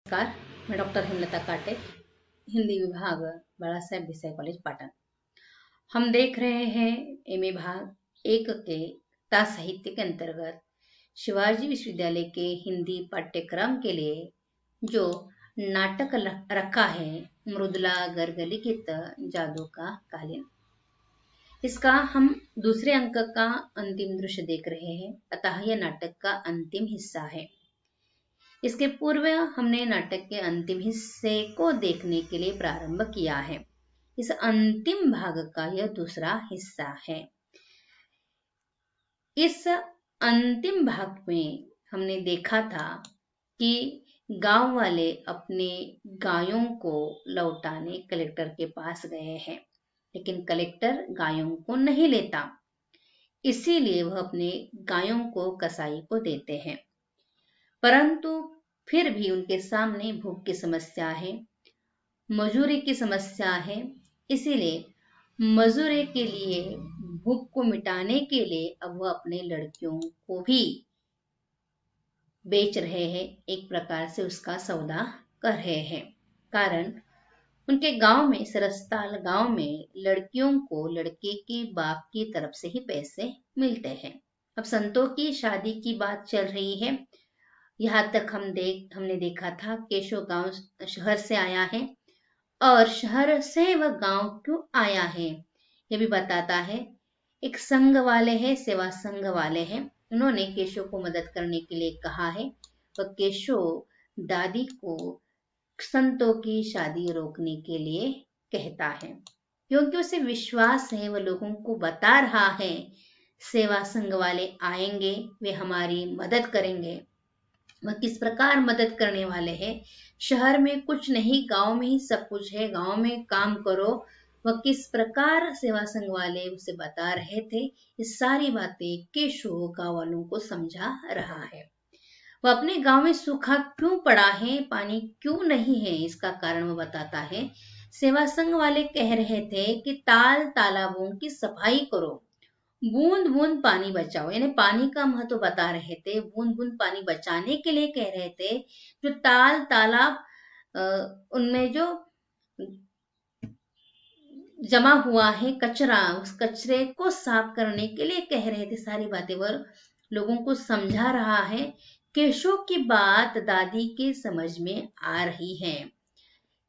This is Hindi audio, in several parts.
नमस्कार। मैं डॉक्टर हेमलता काटे, हिंदी विभाग बड़ा साहेब देसाई कॉलेज पाटन। हम देख रहे हैं एमए भाग 1 के कथा साहित्य के अंतर्गत शिवाजी विश्वविद्यालय के हिंदी पाठ्यक्रम के लिए जो नाटक रखा है, मृदुला गर्ग लिखित जादू का कालीन। इसका हम दूसरे अंक का अंतिम दृश्य देख रहे हैं, अतः यह नाटक का अंतिम हिस्सा है। इसके पूर्व हमने नाटक के अंतिम हिस्से को देखने के लिए प्रारंभ किया है। इस अंतिम भाग का यह दूसरा हिस्सा है। इस अंतिम भाग में हमने देखा था कि गांव वाले अपने गायों को लौटाने कलेक्टर के पास गए हैं, लेकिन कलेक्टर गायों को नहीं लेता, इसीलिए वह अपने गायों को कसाई को देते हैं। परंतु फिर भी उनके सामने भूख की समस्या है, मजूरी की समस्या है, इसीलिए मजूरी के लिए, भूख को मिटाने के लिए अब वह अपने लड़कियों को भी बेच रहे हैं, एक प्रकार से उसका सौदा कर रहे हैं। कारण उनके गांव में, सरसताल गांव में लड़कियों को लड़के के बाप की तरफ से ही पैसे मिलते हैं। अब संतों की शादी की बात चल रही है। यहाँ तक हमने देखा था केशव गांव शहर से आया है, और शहर से वह गांव क्यों आया है यह भी बताता है। एक संघ वाले हैं, सेवा संघ वाले हैं, उन्होंने केशव को मदद करने के लिए कहा है। वह केशव दादी को संतों की शादी रोकने के लिए कहता है, क्योंकि उसे विश्वास है, वह लोगों को बता रहा है सेवा संघ वाले आएंगे, वे हमारी मदद करेंगे। वह किस प्रकार मदद करने वाले हैं। शहर में कुछ नहीं, गांव में ही सब कुछ है, गांव में काम करो। वह किस प्रकार सेवा संघ वाले उसे बता रहे थे, ये सारी बातें केशव गांव वालों को समझा रहा है। वह अपने गांव में सूखा क्यों पड़ा है, पानी क्यों नहीं है, इसका कारण वह बताता है। सेवा संघ वाले कह रहे थे कि तालाबों की सफाई करो, बूंद बूंद पानी बचाओ, यानी पानी का महत्व बता रहे थे। बूंद बूंद पानी बचाने के लिए कह रहे थे। जो तालाब उनमें जो जमा हुआ है कचरा, उस कचरे को साफ करने के लिए कह रहे थे। सारी बातें वह लोगों को समझा रहा है। केशव की बात दादी के समझ में आ रही है।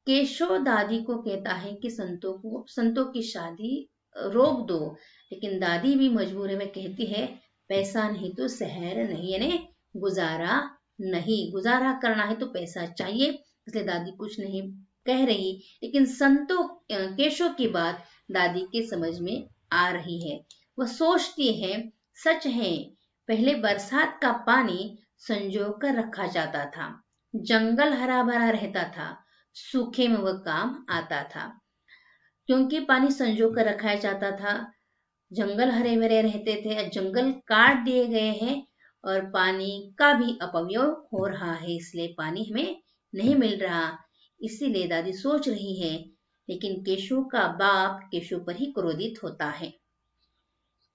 केशव दादी को कहता है कि संतों की शादी रोक दो, लेकिन दादी भी मजबूर है। वह कहती है पैसा नहीं तो शहर नहीं, यानी गुजारा करना है तो पैसा चाहिए, इसलिए दादी कुछ नहीं कह रही। लेकिन केशव की बात दादी के समझ में आ रही है। वह सोचती है सच है, पहले बरसात का पानी संजो कर रखा जाता था, जंगल हरा भरा रहता था, सूखे में वह काम आता था। क्योंकि पानी संजो कर रखा जाता था, जंगल हरे भरे रहते थे, जंगल काट दिए गए हैं और पानी का भी अपव्यय हो रहा है, इसलिए पानी हमें नहीं मिल रहा। इसीलिए दादी सोच रही है, लेकिन केशव का बाप केशव पर ही क्रोधित होता है।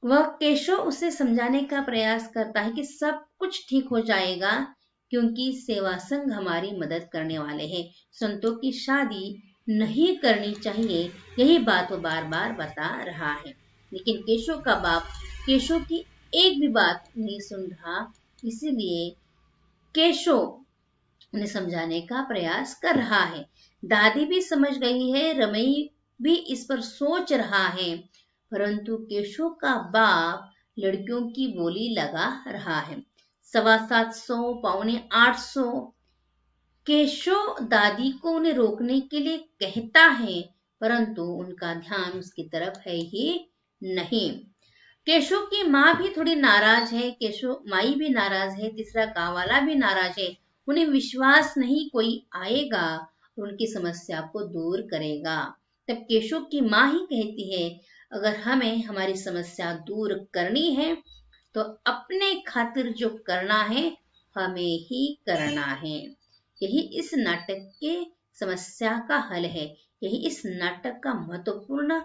वह केशव उसे समझाने का प्रयास करता है कि सब कुछ ठीक हो जाएगा, क्योंकि सेवा संघ हमारी मदद करने वाले हैं, संतों की शादी नहीं करनी चाहिए, यही बात वो बार बार बता रहा है। लेकिन केशव का बाप केशव की एक भी बात नहीं सुन रहा, इसीलिए केशव उन्हें समझाने का प्रयास कर रहा है। दादी भी समझ गई है, रमई भी इस पर सोच रहा है, परंतु केशव का बाप लड़कियों की बोली लगा रहा है। 750, 750 केशव दादी को उन्हें रोकने के लिए कहता है, परंतु उनका ध्यान उसकी तरफ है ही नहीं। केशव की माँ भी थोड़ी नाराज है, केशव माई भी नाराज है, तीसरा गांव वाला भी नाराज है। उन्हें विश्वास नहीं कोई आएगा और उनकी समस्या को दूर करेगा। तब केशव की माँ ही कहती है, अगर हमें हमारी समस्या दूर करनी है तो अपने खातिर जो करना है हमें ही करना है। यही इस नाटक के समस्या का हल है। यही इस नाटक का महत्वपूर्ण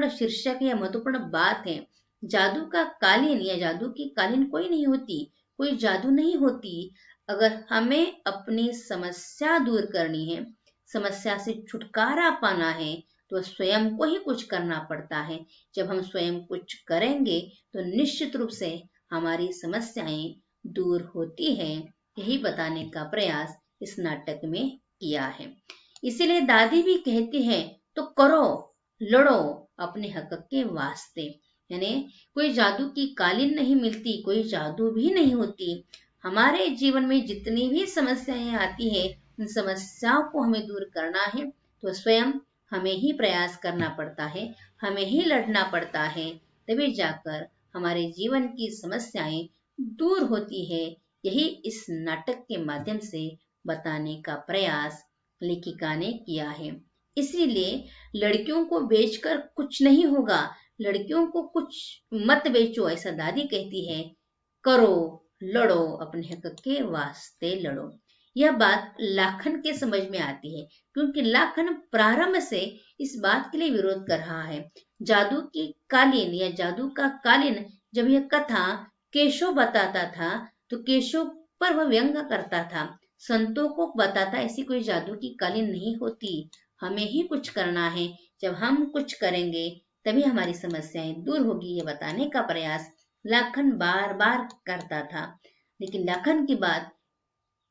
शीर्षक या महत्वपूर्ण बात है। जादू का कालीन या जादू की कालीन कोई नहीं होती, कोई जादू नहीं होती। अगर हमें अपनी समस्या दूर करनी है, समस्या से छुटकारा पाना है, तो स्वयं को ही कुछ करना पड़ता है। जब हम स्वयं कुछ करेंगे तो निश्चित रूप से हमारी समस्याएं दूर होती है। यही बताने का प्रयास इस नाटक में किया है। इसीलिए दादी भी कहती है, तो करो, लड़ो अपने हक के वास्ते। यानी कोई जादू की कालीन नहीं मिलती, कोई जादू भी नहीं होती। हमारे जीवन में जितनी भी समस्याएं आती है, उन समस्याओं को हमें दूर करना है तो स्वयं हमें ही प्रयास करना पड़ता है, हमें ही लड़ना पड़ता है, तभी जाकर हमारे जीवन की समस्याएं दूर होती है। यही इस नाटक के माध्यम से बताने का प्रयास लेखिका ने किया है। इसीलिए लड़कियों को बेचकर कुछ नहीं होगा, लड़कियों को कुछ मत बेचो, ऐसा दादी कहती है। करो, लड़ो, अपने हक के वास्ते लड़ो। यह बात लाखन के समझ में आती है, क्योंकि लाखन प्रारंभ से इस बात के लिए विरोध कर रहा है। जादू की कालीन या जादू का कालीन, जब यह कथा केशव बताता था तो केशव पर वह व्यंग करता था, संतों को बताता ऐसी कोई जादू की कालीन नहीं होती, हमें ही कुछ करना है, जब हम कुछ करेंगे तभी हमारी समस्याएं दूर होगी, ये बताने का प्रयास लाखन बार बार करता था। लेकिन लाखन की बात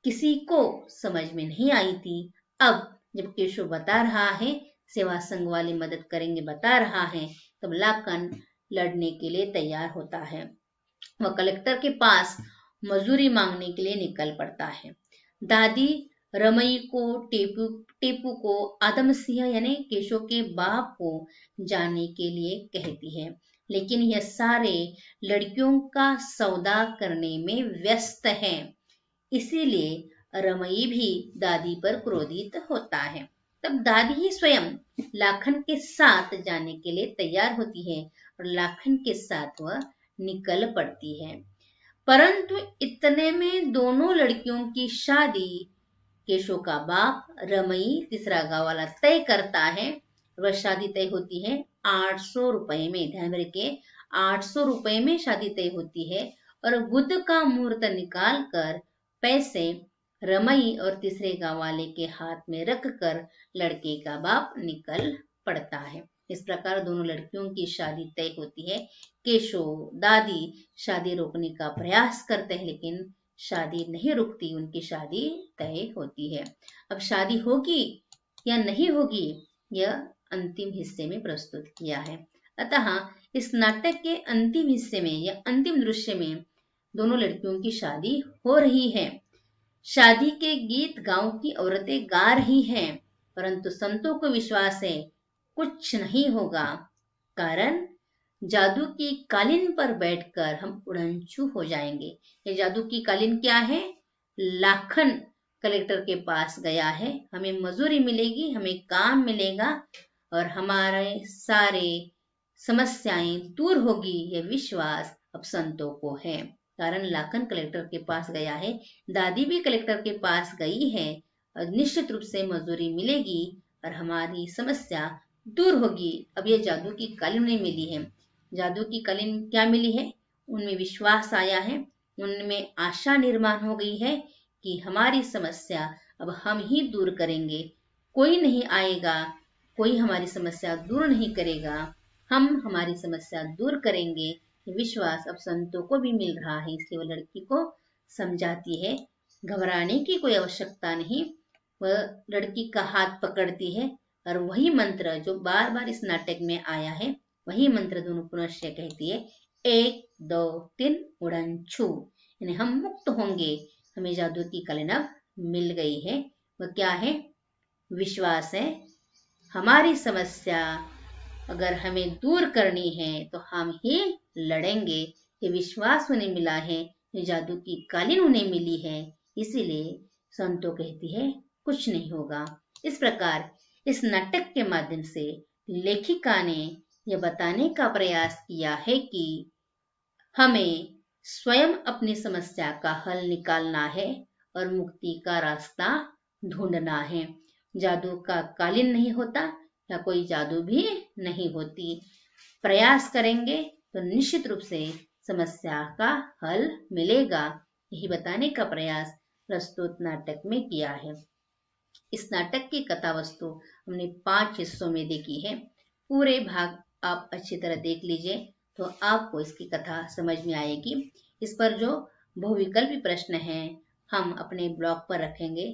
किसी को समझ में नहीं आई थी। अब जब केशव बता रहा है, सेवा संघ वाली मदद करेंगे बता रहा है, तब लाखन लड़ने के लिए तैयार होता है। वह कलेक्टर के पास मजूरी मांगने के लिए निकल पड़ता है। दादी रमई को, टेपू को आदम सिंह यानी केशव के बाप को जाने के लिए कहती है, लेकिन यह सारे लड़कियों का सौदा करने में व्यस्त हैं। इसीलिए रमई भी दादी पर क्रोधित होता है। तब दादी ही स्वयं लाखन के साथ जाने के लिए तैयार होती है और लाखन के साथ वह निकल पड़ती है। परंतु इतने में दोनों लड़कियों की शादी केशव का बाप रमई तीसरा गांव वाला तय करता है। वह शादी तय होती है 800 रुपए में, ध्यान रखिए 800 रुपए में शादी तय होती है। और बुध का मुहूर्त निकाल कर पैसे रमई और तीसरे गांव वाले के हाथ में रखकर लड़के का बाप निकल पड़ता है। इस प्रकार दोनों लड़कियों की शादी तय होती है। केशव दादी शादी रोकने का प्रयास करते हैं, लेकिन शादी नहीं रुकती, उनकी शादी तय होती है। अब शादी होगी या नहीं होगी, यह अंतिम हिस्से में प्रस्तुत किया है। अतः इस नाटक के अंतिम हिस्से में या अंतिम दृश्य में दोनों लड़कियों की शादी हो रही है। शादी के गीत गांव की औरतें गा रही हैं, परंतु संतों को विश्वास है कुछ नहीं होगा, कारण जादू की कालीन पर बैठकर हम उड़नछू हो जाएंगे। ये जादू की कालीन क्या है? लाखन कलेक्टर के पास गया है, हमें मजूरी मिलेगी, हमें काम मिलेगा और हमारे सारे समस्याएं दूर होगी, यह विश्वास अब संतों को है। कारण लाखन कलेक्टर के पास गया है, दादी भी कलेक्टर के पास गई है और निश्चित रूप से मजदूरी मिलेगी और हमारी समस्या दूर होगी। अब ये जादू की कालीन नहीं मिली है, जादू की कालीन क्या मिली है? उनमें विश्वास आया है, उनमें आशा निर्माण हो गई है कि हमारी समस्या अब हम ही दूर करेंगे, कोई नहीं आएगा, कोई हमारी समस्या दूर नहीं करेगा, हम हमारी समस्या दूर करेंगे। विश्वास अब संतों को भी मिल रहा है। इसलिए वह लड़की को समझाती है, घबराने की कोई आवश्यकता नहीं। वह लड़की का हाथ पकड़ती है और वही मंत्र जो बार बार इस नाटक में आया है, वही मंत्र दोनों पुनश्च कहती है, 1 2 3 उड़न छू, यानी हम मुक्त होंगे, हमें जादू की कालीन अब मिल गई है। वह क्या है? विश्वास है। हमारी समस्या अगर हमें दूर करनी है तो हम ही लड़ेंगे। ये विश्वास उन्हें मिला है, ये जादू की कालीन उन्हें मिली है, इसीलिए संतों कहती है कुछ नहीं होगा। इस प्रकार इस नाटक के माध्यम से लेखिका ने यह बताने का प्रयास किया है कि हमें स्वयं अपनी समस्या का हल निकालना है और मुक्ति का रास्ता ढूंढना है। जादू का कालीन नहीं होता या कोई जादू भी नहीं होती। प्रयास करेंगे तो निश्चित रूप से समस्या का हल मिलेगा। यही बताने का प्रयास प्रस्तुत नाटक में किया है। इस नाटक की कथा वस्तु हमने 5 हिस्सों में देखी है। पूरे भाग आप अच्छी तरह देख लीजिए तो आपको इसकी कथा समझ में आएगी। इस पर जो बहुविकल्पी प्रश्न हैं हम अपने ब्लॉग पर रखेंगे।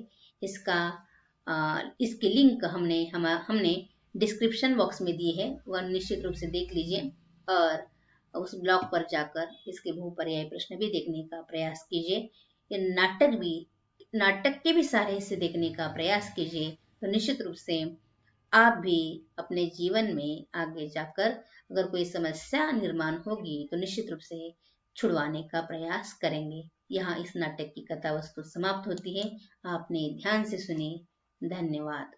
इसकी लिंक हमने डिस्क्रिप्शन बॉक्स में दी है, वह निश्चित रूप से देख लीजिए और उस ब्लॉग पर जाकर इसके बहुपर्याय प्रश्न भी देखने का प्रयास कीजिए। ये नाटक के भी सारे हिस्से देखने का प्रयास कीजिए तो निश्चित रूप से आप भी अपने जीवन में आगे जाकर अगर कोई समस्या निर्माण होगी तो निश्चित रूप से छुड़वाने का प्रयास करेंगे। यहाँ इस नाटक की कथा वस्तु समाप्त होती है। आपने ध्यान से सुनी। धन्यवाद।